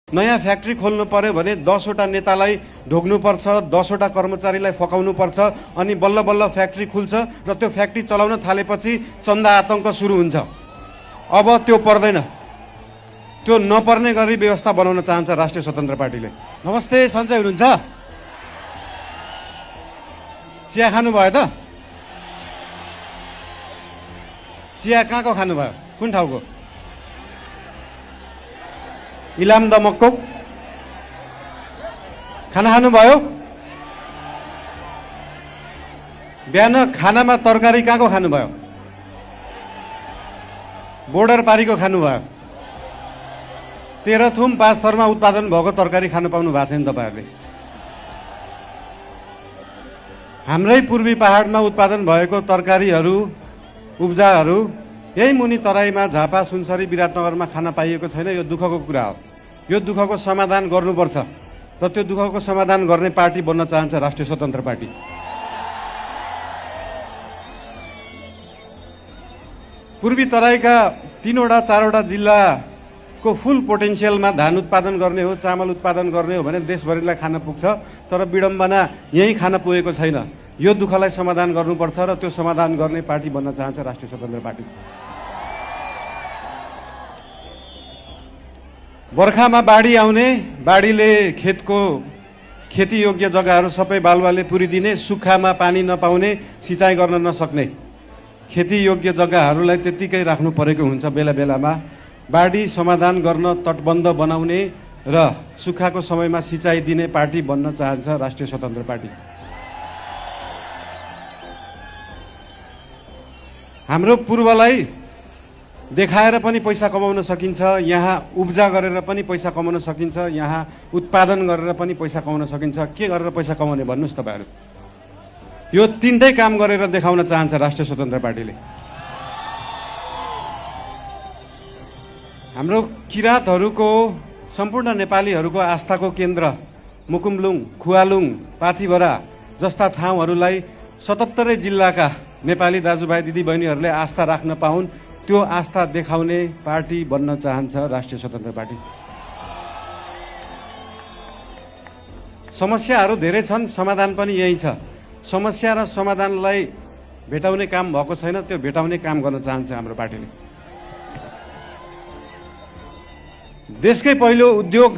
नयाँ फ्याक्ट्री खोल्नु पर्यो भने 10 वटा नेतालाई ढोग्नुपर्छ, 10 वटा कर्मचारीलाई फकाउनुपर्छ, अनि बल्ल बल्ल फ्याक्ट्री खुल्छ र त्यो फ्याक्ट्री चलाउन थालेपछि चन्दा आतंक सुरु हुन्छ। अब त्यो पर्दैन, त्यो नपर्ने गरी व्यवस्था बनाउन चाहन्छ राष्ट्रिय स्वतन्त्र पार्टीले। नमस्ते, सन्चै हुनुहुन्छ? चिया खानुभयो त? चिया कहाँको खानुभयो? कुन ठाउँको? इलाम दमकको खाना खानुभयो? बिहान खानामा तरकारी कहाँको खानुभयो? बोर्डर पारीको खानुभयो? तेह्रथुम 5 थरमा उत्पादन भएको तरकारी खानु पाउनु भएको छैन तपाईँहरूले। हाम्रै पूर्वी पहाडमा उत्पादन भएको तरकारीहरू, उब्जाहरू यही मुनि तराईमा झापा, सुनसरी, विराटनगरमा खान पाइएको छैन। यो दुःखको कुरा हो। यो दुःखको समाधान गर्नुपर्छ र त्यो दुःखको समाधान गर्ने पार्टी बन्न चाहन्छ राष्ट्रिय स्वतन्त्र पार्टी। पूर्वी तराईका 3वटा 4वटा जिल्लाको फुल पोटेन्सियलमा धान उत्पादन गर्ने हो, चामल उत्पादन गर्ने हो भने देशभरिलाई खान पुग्छ। तर विडम्बना यही खान पुगेको छैन। यो दुःखलाई समाधान गर्नुपर्छ र त्यो समाधान गर्ने पार्टी बन्न चाहन्छ राष्ट्रिय स्वतन्त्र पार्टी। बर्खामा बाढी आउने, बाढीले खेती योग्य जग्गाहरू सबै बालुवाले पुरिदिने, सुक्खामा पानी नपाउने, सिँचाइ गर्न नसक्ने खेती योग्य जग्गाहरूलाई त्यत्तिकै राख्नु परेको हुन्छ। बेला बेलामा बाढी समाधान गर्न तटबन्ध बनाउने र सुक्खाको समयमा सिँचाइ दिने पार्टी बन्न चाहन्छ राष्ट्रिय स्वतन्त्र पार्टी। हाम्रो पूर्वलाई देखाएर पनि पैसा कमाउन सकिन्छ, यहाँ उब्जा गरेर पनि पैसा कमाउन सकिन्छ, यहाँ उत्पादन गरेर पनि पैसा कमाउन सकिन्छ। के गरेर पैसा कमाउने भन्नुहोस् तपाईँहरू? यो तीनटै काम गरेर देखाउन चाहन्छ राष्ट्रिय स्वतन्त्र पार्टीले। हाम्रो किराँतहरूको, सम्पूर्ण नेपालीहरूको आस्थाको केन्द्र मुकुमलुङ, खुवालुङ, पाथिभरा जस्ता ठाउँहरूलाई 77 जिल्लाका नेपाली दाजुभाइ दिदीबहिनीहरूले आस्था राख्न पाउन्, त्यो आस्था देखाउने पार्टी बन्न चाहन्छ राष्ट्रिय स्वतन्त्र पार्टी। समस्याहरू धेरै छन्, समाधान पनि यही छ। समस्या र समाधानलाई भेटाउने काम भएको छैन, त्यो भेटाउने काम गर्न चाहन्छ हाम्रो पार्टीले। देशकै पहिलो उद्योग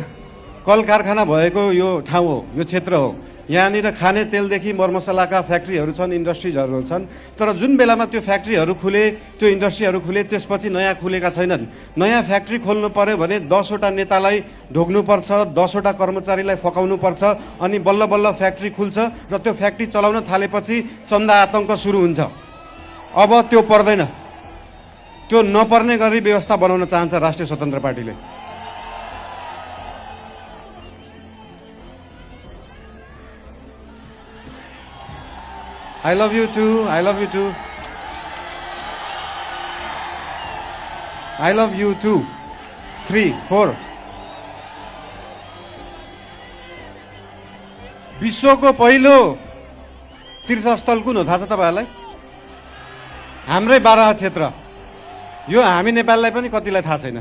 कल कारखाना भएको यो ठाउँ हो, यो क्षेत्र हो। यहाँनिर खाने तेलदेखि मरमसलाका फ्याक्ट्रीहरू छन्, इन्डस्ट्रिजहरू छन्। तर जुन बेलामा त्यो फ्याक्ट्रीहरू खुले, त्यो इन्डस्ट्रीहरू खुले, त्यसपछि नयाँ खुलेका छैनन्। नयाँ फ्याक्ट्री खोल्नु पर्यो भने 10 वटा नेतालाई ढोग्नुपर्छ, 10 वटा कर्मचारीलाई फकाउनुपर्छ, अनि बल्ल बल्ल फ्याक्ट्री खुल्छ र त्यो फ्याक्ट्री चलाउन थालेपछि चन्दा आतंक सुरु हुन्छ। अब त्यो पर्दैन, त्यो नपर्ने गरी व्यवस्था बनाउन चाहन्छ राष्ट्रिय स्वतन्त्र पार्टीले। I love you too. I love you too. I love you too. 3, 4. विश्वको पहिलो तीर्थस्थल कुन हो थाहा छ तपाईहरुलाई? हाम्रै बाराहा क्षेत्र। यो हामी नेपाललाई पनि कतिलाई थाहा छैन।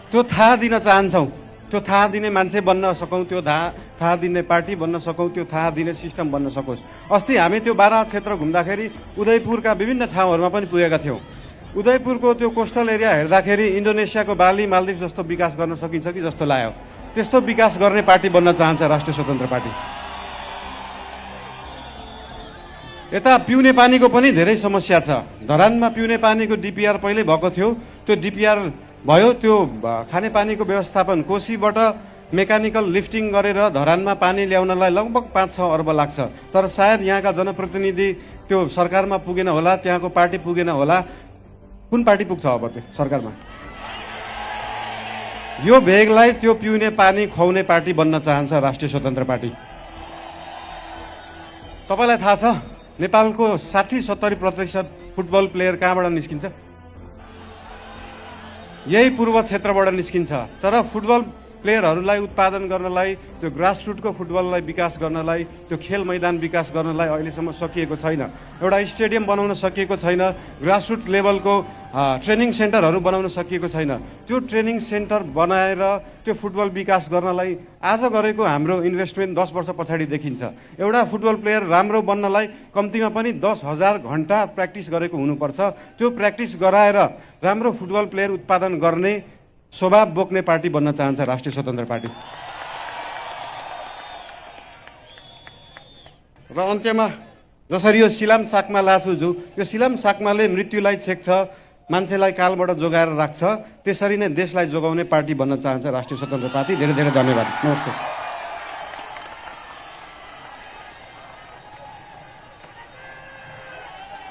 त्यो थाहा दिन चाहन्छौँ। त्यो थाहा दिने मान्छे बन्न सकौँ, त्यो थाहा दिने पार्टी बन्न सकौँ, त्यो थाहा दिने सिस्टम बन्न सकोस्। अस्ति हामी त्यो बाराहा क्षेत्र घुम्दाखेरि उदयपुरका विभिन्न ठाउँहरूमा पनि पुगेका थियौँ। उदयपुरको त्यो कोस्टल एरिया हेर्दाखेरि इन्डोनेसियाको बाली, मालदिभ जस्तो विकास गर्न सकिन्छ कि जस्तो लाग्यो। त्यस्तो विकास गर्ने पार्टी बन्न चाहन्छ राष्ट्रिय स्वतन्त्र पार्टी। यता पिउने पानीको पनि धेरै समस्या छ। धरानमा पिउने पानीको डिपिआर पहिल्यै भएको थियो, त्यो डिपिआर भयो। त्यो खानेपानीको व्यवस्थापन कोसीबाट मेकानिकल लिफ्टिङ गरेर धरानमा पानी ल्याउनलाई लगभग 5-6 अर्ब लाग्छ। तर सायद यहाँका जनप्रतिनिधि त्यो सरकारमा पुगेन होला, त्यहाँको पार्टी पुगेन होला। कुन पार्टी पुग्छ अब त्यो सरकारमा? यो भेगलाई त्यो पिउने पानी खुवाउने पार्टी बन्न चाहन्छ राष्ट्रिय स्वतन्त्र पार्टी। तपाईँलाई थाहा छ नेपालको 60-70% फुटबल प्लेयर कहाँबाट निस्किन्छ? यही पूर्व क्षेत्रबाट निस्किन्छ। तर फुटबल प्लेयरहरूलाई उत्पादन गर्नलाई, त्यो ग्रासरुटको फुटबललाई विकास गर्नलाई, त्यो खेल मैदान विकास गर्नलाई अहिलेसम्म सकिएको छैन। एउटा स्टेडियम बनाउन सकिएको छैन। ग्रासरुट लेभलको ट्रेनिङ सेन्टरहरू बनाउन सकिएको छैन। त्यो ट्रेनिङ सेन्टर बनाएर त्यो फुटबल विकास गर्नलाई आज गरेको हाम्रो इन्भेस्टमेन्ट 10 वर्ष पछाडि देखिन्छ। एउटा फुटबल प्लेयर राम्रो बन्नलाई कम्तीमा पनि 10,000 घन्टा प्र्याक्टिस गरेको हुनुपर्छ। त्यो प्र्याक्टिस गराएर राम्रो फुटबल प्लेयर उत्पादन गर्ने स्वभाव बोक्ने पार्टी बन्न चाहन्छ राष्ट्रिय स्वतन्त्र पार्टी। र अन्त्यमा जसरी यो सिलाम साकमा लासुजु, यो सिलाम साकमाले मृत्युलाई छेक्छ, मान्छेलाई कालबाट जोगाएर राख्छ, त्यसरी नै देशलाई जोगाउने पार्टी बन्न चाहन्छ राष्ट्रिय स्वतन्त्र पार्टी। धेरै धेरै धन्यवाद। नमस्ते।